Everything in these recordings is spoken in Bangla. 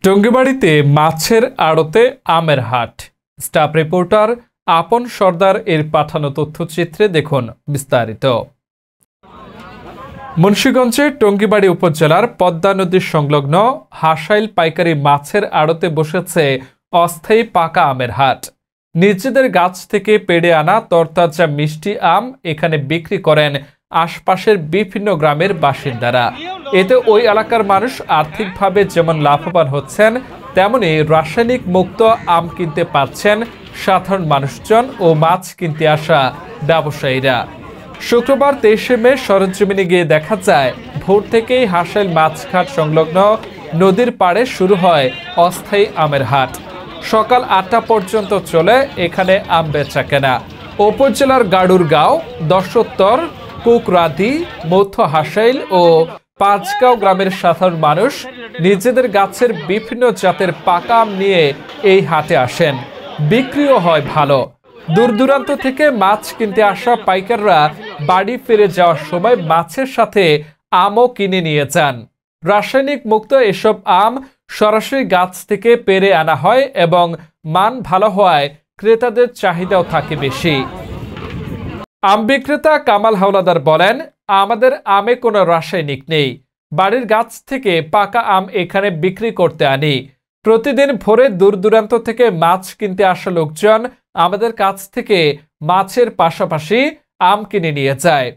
টঙ্গীবাড়িতে মাছের আড়তে আমের হাট। স্টাফ রিপোর্টার আপন সর্দার এর পাঠানো তথ্যচিত্রে দেখুন বিস্তারিত। মুন্সিগঞ্জের টঙ্গীবাড়ি উপজেলার পদ্মা নদীর সংলগ্ন হাসাইল পাইকারি মাছের আড়তে বসেছে অস্থায়ী পাকা আমের হাট। নিজেদের গাছ থেকে পেড়ে আনা তরতাজা মিষ্টি আম এখানে বিক্রি করেন আশপাশের বিভিন্ন গ্রামের বাসিন্দারা। এতে ওই এলাকার মানুষ আর্থিকভাবে যেমন লাভবান হচ্ছেন, তেমনি রাসায়নিক মুক্ত আম কিনতে পারছেন সাধারণ মানুষজন ও মাছ কিনতে আসা ব্যবসায়ীরা। শুক্রবার 23শে মে সরেজমিনে গিয়ে দেখা যায়, ভোর থেকেই হাসাইল মাছঘাট সংলগ্ন নদীর পাড়ে শুরু হয় অস্থায়ী আমের হাট। সকাল 8টা পর্যন্ত চলে এখানে আম বেচা কেনা। উপজেলার গাড়ুরগাঁও, দশোত্তর, কুকরাদি, মধ্য হাসাইল ও পাঁচগাঁও গ্রামের সাধারণ মানুষ নিজেদের গাছের বিভিন্ন জাতের পাকা আম নিয়ে এই হাটে আসেন। বিক্রিও হয় ভালো। দূর দূরান্ত থেকে মাছ কিনতে আসা পাইকাররা বাড়ি ফিরে যাওয়ার সময় মাছের সাথে আমও কিনে নিয়ে যান। রাসায়নিক মুক্ত এসব আম সরাসরি গাছ থেকে পেড়ে আনা হয় এবং মান ভালো হওয়ায় ক্রেতাদের চাহিদাও থাকে বেশি। আম বিক্রেতা কামাল হাওলাদার বলেন, আমাদের আমে কোনো রাসায়নিক নেই। বাড়ির গাছ থেকে পাকা আম এখানে বিক্রি করতে আনি। প্রতিদিন ভোরে দূর দূরান্ত থেকে মাছ কিনতে আসা লোকজন আমাদের কাছ থেকে মাছের পাশাপাশি আম কিনে নিয়ে যায়।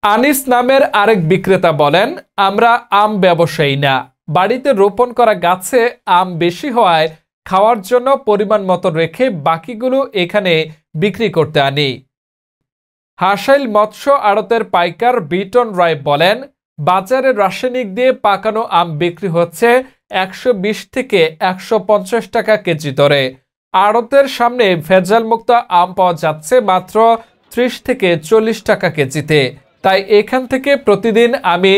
আনিস নামের আরেক বিক্রেতা বলেন, আমরা আম ব্যবসায়ী না। বাড়িতে রোপণ করা গাছে আম বেশি হওয়ায় খাওয়ার জন্য পরিমাণ মতো রেখে বাকিগুলো এখানে বিক্রি করতে আনি। হাসাইল মৎস্য আড়তের পাইকার বিটন রায় বলেন, বাজারে রাসায়নিক দিয়ে পাকানো আম বিক্রি হচ্ছে 120 থেকে 150 টাকা কেজি দরে। আড়তের সামনে ভেজাল মুক্ত আম পাওয়া যাচ্ছে মাত্র 30 থেকে 40 টাকা কেজিতে। তাই এখান থেকে প্রতিদিন আমি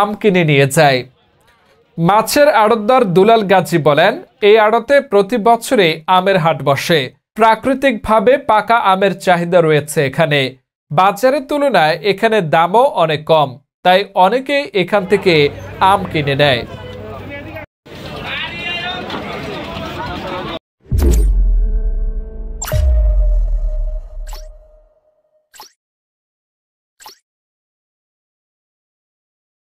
আম কিনে নিয়ে যাই। মাছের আড়তদার দুলাল গাজী বলেন, এই আড়তে প্রতি বছরই আমের হাট বসে। প্রাকৃতিকভাবে পাকা আমের চাহিদা রয়েছে এখানে। বাজারের তুলনায় এখানে দামও অনেক কম, তাই অনেকেই এখান থেকে আম কিনে নেয়।